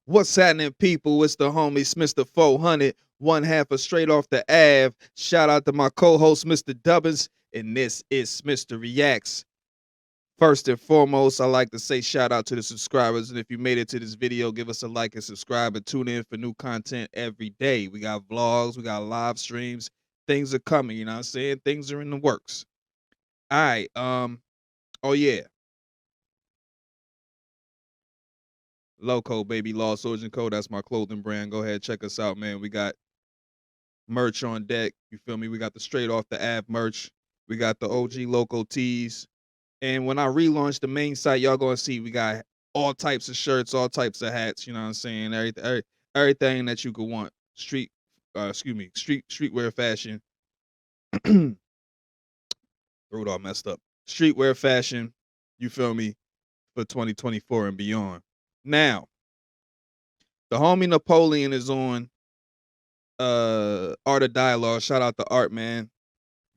What's happening, people? It's the homie Smitster 400, one half of Straight Off the Ave. Shout out to my co-host, Mr. Dubbins, and this is Smitster Reacts. First and foremost, I like to say shout out to the subscribers, and if you made it to this video, give us a like and subscribe and tune in for new content every day. We got vlogs, we got live streams, things are coming, you know what I'm saying? Things are in the works. All right, oh yeah. Loco, baby, Law Soldier Co. That's my clothing brand. Go ahead, check us out, man. We got merch on deck. You feel me? We got the Straight Off the Ave merch. We got the OG Loco tees. And when I relaunch the main site, y'all gonna see we got all types of shirts, all types of hats. You know what I'm saying? Everything that you could want. Streetwear fashion. Throat all messed up. Streetwear fashion. You feel me? For 2024 and beyond. Now, the homie Napoleon is on Art of Dialogue. Shout out to Art, man.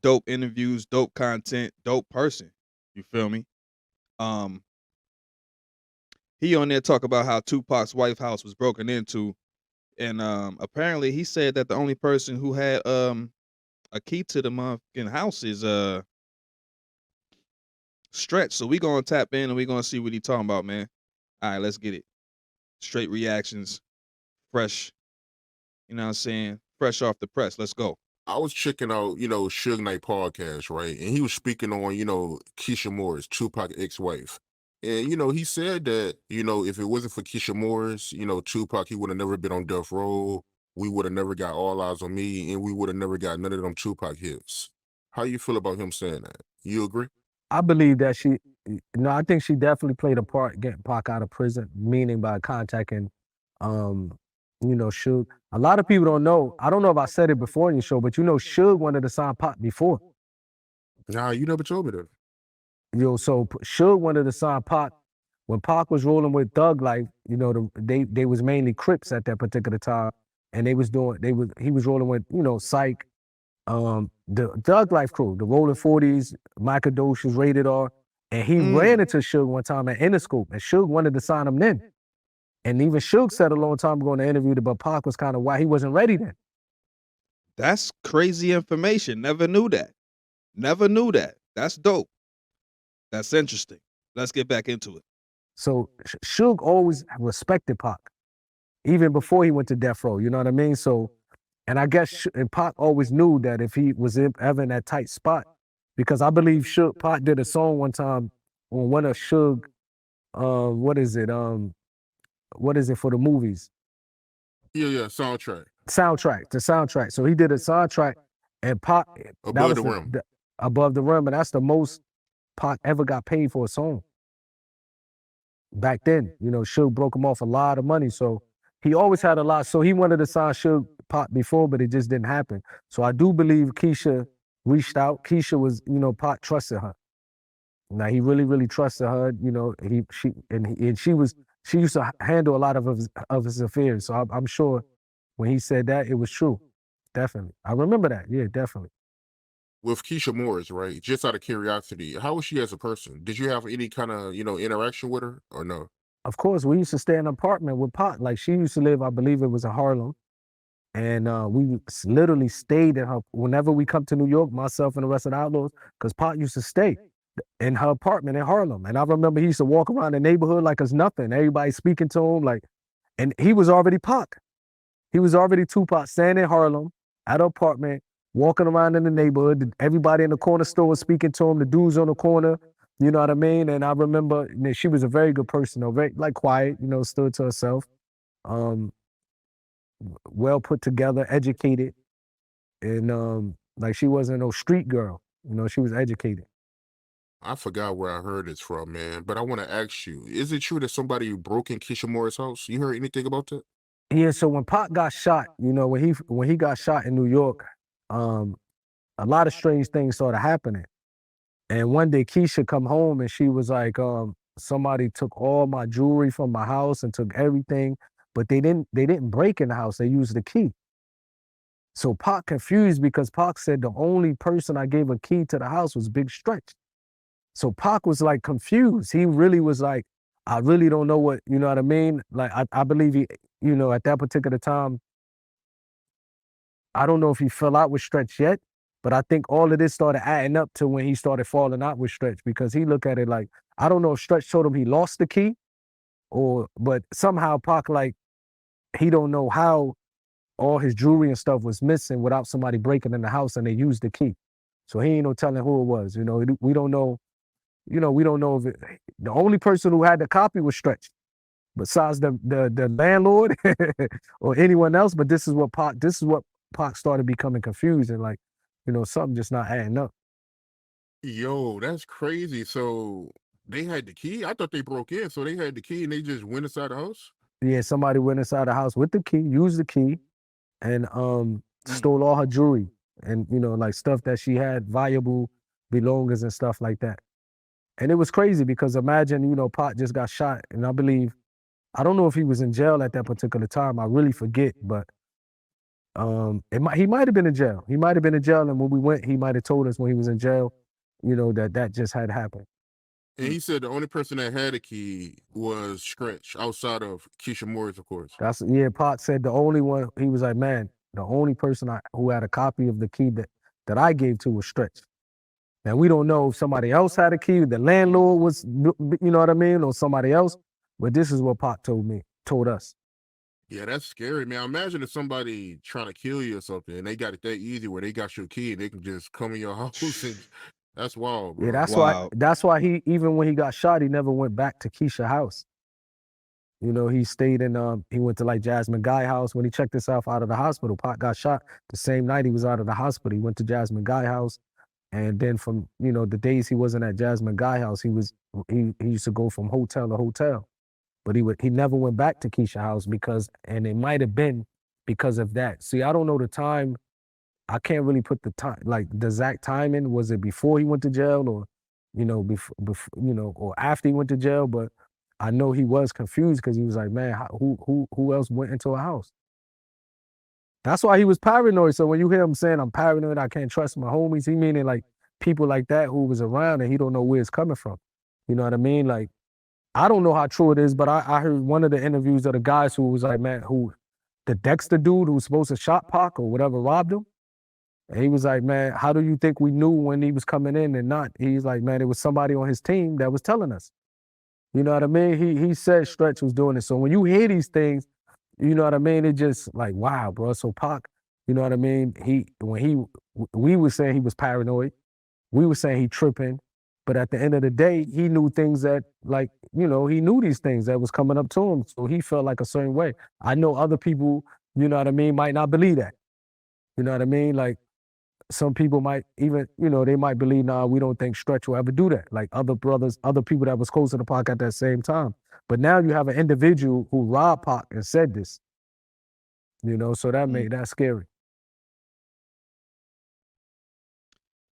Dope interviews, dope content, dope person. You feel me? He on there talk about how Tupac's White House was broken into, and apparently he said that the only person who had a key to the motherfucking house is Stretch. So we gonna tap in and we gonna see what he talking about, man. All right, let's get it. Straight reactions, fresh. You know what I'm saying? Fresh off the press. Let's go. I was checking out, Suge Knight podcast, right? And he was speaking on, Keisha Moore's Tupac ex-wife. And, he said that, if it wasn't for Keisha Moore's, Tupac, he would have never been on death row. We would have never got All Eyes on Me, and we would have never got none of them Tupac hits. How you feel about him saying that? You agree? I believe that I think she definitely played a part getting Pac out of prison, meaning by contacting, Suge. A lot of people don't know. I don't know if I said it before in your show, but Suge wanted to sign Pac before. Nah, you never told me that. So Suge wanted to sign Pac when Pac was rolling with Thug Life. They was mainly Crips at that particular time, and he was rolling with Psych, the Thug Life crew, the Rolling 40s, Microdoses, Rated R, and he ran into Suge one time at Interscope, and Suge wanted to sign him then. And even Suge said a long time ago in the interview that but Pac was kind of why he wasn't ready then. That's crazy information. Never knew that. Never knew that. That's dope. That's interesting. Let's get back into it. So Suge always respected Pac, even before he went to death row. You know what I mean? So, and I guess and Pac always knew that if he was ever in that tight spot, because I believe Pac did a song one time on one of Suge, what is it for the movies? Yeah, soundtrack. The soundtrack. So he did a soundtrack, and Pac Above the Rim. Above the Rim, and that's the most Pac ever got paid for a song. Back then, Suge broke him off a lot of money, so he always had a lot. So he wanted to sign Suge Pac before, but it just didn't happen. So I do believe Keisha reached out. Keisha was, Pac trusted her. Now he really, really trusted her. She used to handle a lot of his affairs. So I'm sure when he said that, it was true. Definitely. I remember that. Yeah, definitely. With Keisha Moore's, right? Just out of curiosity, how was she as a person? Did you have any kind of, interaction with her or no? Of course, we used to stay in an apartment with Pac. Like she used to live, I believe it was in Harlem. And we literally stayed in her, whenever we come to New York, myself and the rest of the Outlaws, because Pac used to stay in her apartment in Harlem. And I remember he used to walk around the neighborhood like it's nothing. Everybody speaking to him, and he was already Pac. He was already Tupac, standing in Harlem at her apartment, walking around in the neighborhood. Everybody in the corner store was speaking to him, the dudes on the corner, you know what I mean? And I remember she was a very good person, though, very quiet, stood to herself. Well put together, educated, and she wasn't no street girl. She was educated. I forgot where I heard this from, man. But I want to ask you: is it true that somebody broke in Keisha Moore's house? You heard anything about that? Yeah. So when Pac got shot, when he got shot in New York, a lot of strange things started happening. And one day Keisha come home and she was like, somebody took all my jewelry from my house and took everything. But they didn't break in the house. They used the key. So Pac confused because Pac said the only person I gave a key to the house was Big Stretch. So Pac was confused. He really was like, I really don't know what, you know what I mean? Like, I believe he, you know, at that particular time, I don't know if he fell out with Stretch yet, but I think all of this started adding up to when he started falling out with Stretch, because he looked at it like, I don't know if Stretch told him he lost the key, but somehow Pac, like, he don't know how all his jewelry and stuff was missing without somebody breaking in the house and they used the key. So he ain't no telling who it was. You know, we don't know. You know, we don't know if the only person who had the copy was Stretch, besides the landlord or anyone else. But this is what Pac started becoming confused, and like, you know, something just not adding up. Yo, that's crazy. So they had the key? I thought they broke in, so they had the key and they just went inside the house? Yeah, somebody went inside the house with the key, used the key, and Mm. stole all her jewelry and, you know, like stuff that she had, valuable belongings and stuff like that. And it was crazy because imagine, you know, Pac just got shot, and I don't know if he was in jail at that particular time. I really forget, but he might have been in jail. He might have been in jail, and when we went, he might have told us when he was in jail, you know, that just had happened. And he said the only person that had a key was Stretch, outside of Keisha Morris, of course. Pac said the only one. He was like, man, the only person who had a copy of the key that I gave to was Stretch. Now we don't know if somebody else had a key, the landlord was, you know what I mean, or somebody else. But this is what Pac told us. Yeah, that's scary, man. Imagine if somebody trying to kill you or something, and they got it that easy where they got your key and they can just come in your house, and that's wild, Yeah, bro. Wow. that's why he, even when he got shot, he never went back to Keisha's house. You know, he stayed in he went to like Jasmine Guy house when he checked himself out of the hospital. Pac got shot the same night he was out of the hospital. He went to Jasmine Guy house. And then from, you know, the days he wasn't at Jasmine Guy house, he used to go from hotel to hotel. But he never went back to Keisha house and it might have been because of that. See, I don't know the time. I can't really put the time, like the exact timing. Was it before he went to jail, or, you know, before you know, or after he went to jail? But I know he was confused because he was like, man, who else went into a house? That's why he was paranoid. So when you hear him saying, I'm paranoid, I can't trust my homies, he meaning like people like that who was around and he don't know where it's coming from. You know what I mean? Like, I don't know how true it is, but I heard one of the interviews of the guys who was like, man, the Dexter dude who was supposed to shot Pac or whatever robbed him. And he was like, man, how do you think we knew when he was coming in and not? He's like, man, it was somebody on his team that was telling us. You know what I mean? He said Stretch was doing it. So when you hear these things, you know what I mean? It just like, wow, bro. So Pac, you know what I mean? We were saying he was paranoid. We were saying he tripping. But at the end of the day, he knew things that, like, you know, he knew these things that was coming up to him. So he felt like a certain way. I know other people, you know what I mean, might not believe that. You know what I mean? Like, some people might even, you know, they might believe, nah, we don't think Stretch will ever do that. Like other brothers, other people that was close to the Pac at that same time. But now you have an individual who robbed Pac and said this, you know, so that made that scary.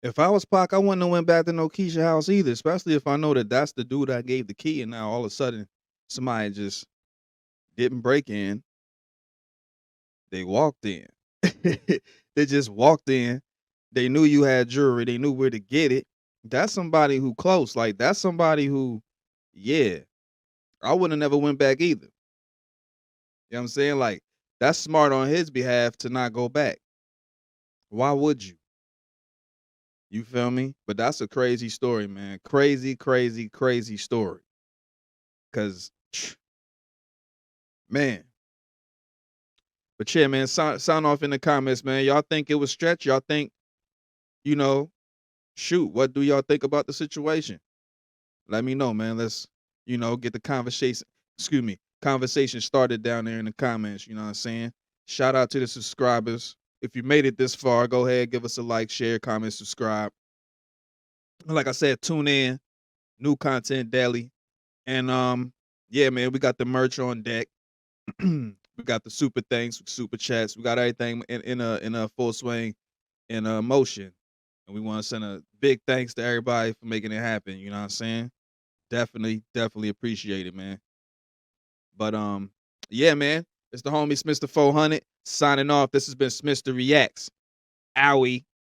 If I was Pac, I wouldn't have went back to no Keisha house either, especially if I know that that's the dude I gave the key, and now all of a sudden somebody just didn't break in. They walked in. They just walked in. They knew you had jewelry. They knew where to get it. That's somebody who close. Like, that's somebody who, yeah, I wouldn't have never went back either. You know what I'm saying? Like, that's smart on his behalf to not go back. Why would you? You feel me? But that's a crazy story, man. Crazy, crazy, crazy story. Cause, man. But yeah, man, sound off in the comments, man. Y'all think it was Stretch? Y'all think, you know, shoot, what do y'all think about the situation? Let me know, man. Let's, you know, get the conversation started down there in the comments. You know what I'm saying? Shout out to the subscribers. If you made it this far, go ahead, give us a like, share, comment, subscribe. Like I said, tune in. New content daily. And yeah, man, we got the merch on deck. We got the super things, super chats. We got everything in a full swing, in motion. And we want to send a big thanks to everybody for making it happen. You know what I'm saying? Definitely appreciate it, man. But yeah, man. It's the homie Smitster 400 signing off. This has been Smitster Reacts. Owie.